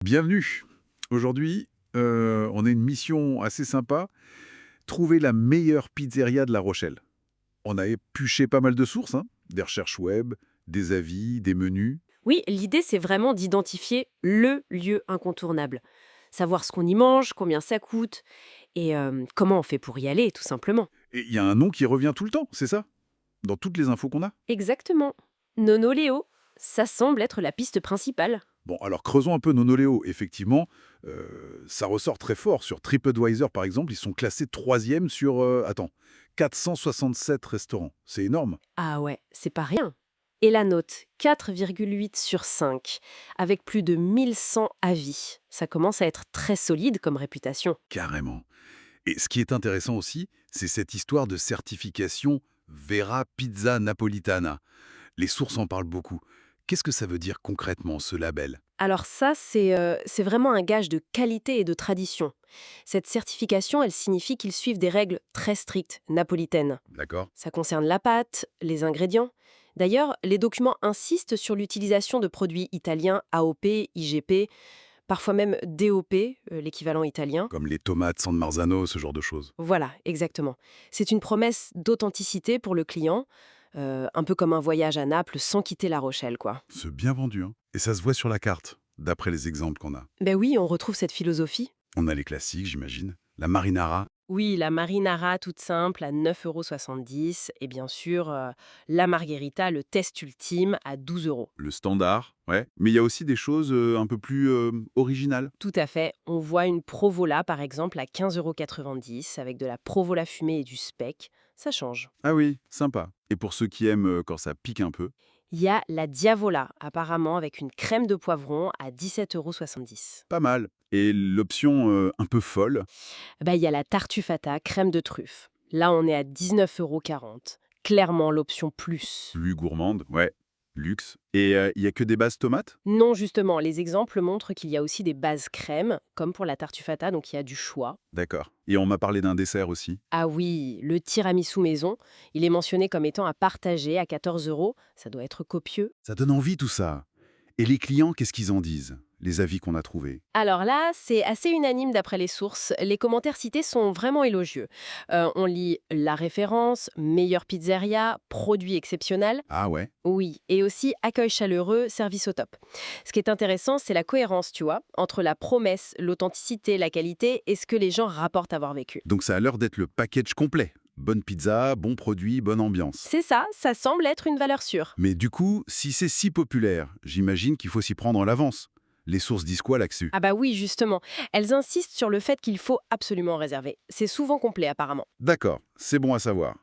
Bienvenue. Aujourd'hui, on a une mission assez sympa, trouver la meilleure pizzeria de La Rochelle. On a épluché pas mal de sources, hein, des recherches web, des avis, des menus. Oui, l'idée, c'est vraiment d'identifier le lieu incontournable. Savoir ce qu'on y mange, combien ça coûte et comment on fait pour y aller, tout simplement. Et il y a un nom qui revient tout le temps, c'est ça? Dans toutes les infos qu'on a? Exactement. Nono Léo, ça semble être la piste principale. Bon, alors creusons un peu Nonoléo. Effectivement, ça ressort très fort. Sur TripAdvisor, par exemple, ils sont classés troisième sur, 467 restaurants. C'est énorme. Ah ouais, c'est pas rien. Et la note, 4,8 sur 5, avec plus de 1100 avis. Ça commence à être très solide comme réputation. Carrément. Et ce qui est intéressant aussi, c'est cette histoire de certification Vera Pizza Napolitana. Les sources en parlent beaucoup. Qu'est-ce que ça veut dire concrètement, ce label? Alors ça, c'est vraiment un gage de qualité et de tradition. Cette certification, elle signifie qu'ils suivent des règles très strictes, napolitaines. D'accord? Ça concerne la pâte, les ingrédients. D'ailleurs, les documents insistent sur l'utilisation de produits italiens AOP, IGP, parfois même DOP, l'équivalent italien. Comme les tomates San Marzano, ce genre de choses. Voilà, exactement. C'est une promesse d'authenticité pour le client, un peu comme un voyage à Naples sans quitter La Rochelle, quoi. C'est bien vendu, hein? Et ça se voit sur la carte, d'après les exemples qu'on a. Ben oui, on retrouve cette philosophie. On a les classiques, j'imagine. La marinara. Oui, la marinara toute simple à 9,70 € et bien sûr, la margherita, le test ultime à 12 €. Le standard, ouais. Mais il y a aussi des choses un peu plus originales. Tout à fait. On voit une provola, par exemple, à 15,90 € avec de la provola fumée et du speck. Ça change. Ah oui, sympa. Et pour ceux qui aiment quand ça pique un peu, Il y a la diavola, apparemment, avec une crème de poivron à 17,70 €. pas mal. Et l'option un peu folle, Bah, il y a la tartufata, crème de truffe. Là, on est à 19,40 €. Clairement l'option plus. plus gourmande, ouais, luxe. Et il y a que des bases tomates? Non, justement, les exemples montrent qu'il y a aussi des bases crème, comme pour la tartufata, donc il y a du choix. D'accord. Et on m'a parlé d'un dessert aussi. Ah oui, le tiramisu maison, il est mentionné comme étant à partager à 14 €. Ça doit être copieux. Ça donne envie tout ça. Et les clients, qu'est-ce qu'ils en disent? Les avis qu'on a trouvés. Alors là, c'est assez unanime d'après les sources. Les commentaires cités sont vraiment élogieux. On lit la référence, meilleure pizzeria, produit exceptionnel. Ah ouais? Oui, et aussi accueil chaleureux, service au top. Ce qui est intéressant, c'est la cohérence, tu vois, entre la promesse, l'authenticité, la qualité et ce que les gens rapportent avoir vécu. Donc ça a l'air d'être le package complet. Bonne pizza, bon produit, bonne ambiance. C'est ça, ça semble être une valeur sûre. Mais du coup, si c'est si populaire, j'imagine qu'il faut s'y prendre en l'avance. Les sources disent quoi là-dessus? Ah bah oui, justement. Elles insistent sur le fait qu'il faut absolument réserver. C'est souvent complet apparemment. D'accord, c'est bon à savoir.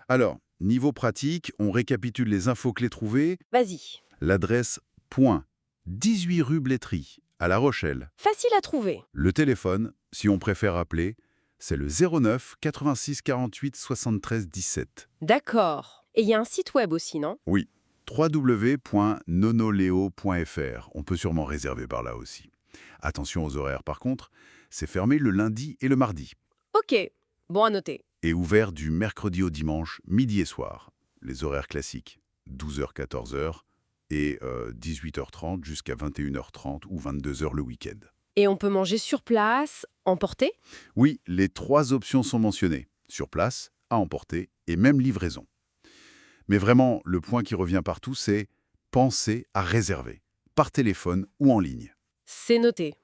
Alors, niveau pratique, on récapitule les infos clés trouvées. Vas-y. L'adresse point 18 rue Blétry, à La Rochelle. Facile à trouver. Le téléphone, si on préfère appeler, c'est le 09 86 48 73 17. D'accord. Et il y a un site web aussi, non? Oui, www.nonoleo.fr. On peut sûrement réserver par là aussi. Attention aux horaires par contre, c'est fermé le lundi et le mardi. Ok. Bon à noter. Et ouvert du mercredi au dimanche, midi et soir. Les horaires classiques, 12h-14h et 18h30 jusqu'à 21h30 ou 22h le week-end. Et on peut manger sur place, emporter? Oui, les trois options sont mentionnées. Sur place, à emporter et même livraison. Mais vraiment, le point qui revient partout, c'est penser à réserver, par téléphone ou en ligne. C'est noté.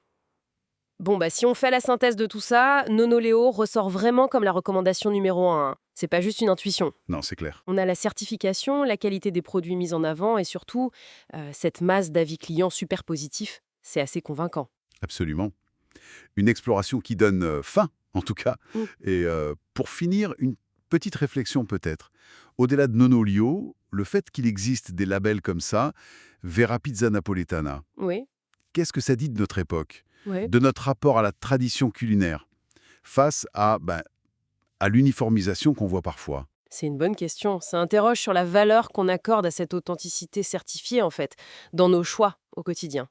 Bon, bah si on fait la synthèse de tout ça, Nono Léo ressort vraiment comme la recommandation numéro 1. Hein. C'est pas juste une intuition. Non, c'est clair. On a la certification, la qualité des produits mis en avant et surtout, cette masse d'avis clients super positifs. C'est assez convaincant. Absolument. Une exploration qui donne faim, en tout cas. Mm. Et pour finir, une petite réflexion peut-être. Au-delà de Nonolio, le fait qu'il existe des labels comme ça, Vera Pizza Napoletana, Oui, qu'est-ce que ça dit de notre époque, oui. de notre rapport à la tradition culinaire, face à l'uniformisation qu'on voit parfois? C'est une bonne question. Ça interroge sur la valeur qu'on accorde à cette authenticité certifiée, en fait, dans nos choix au quotidien.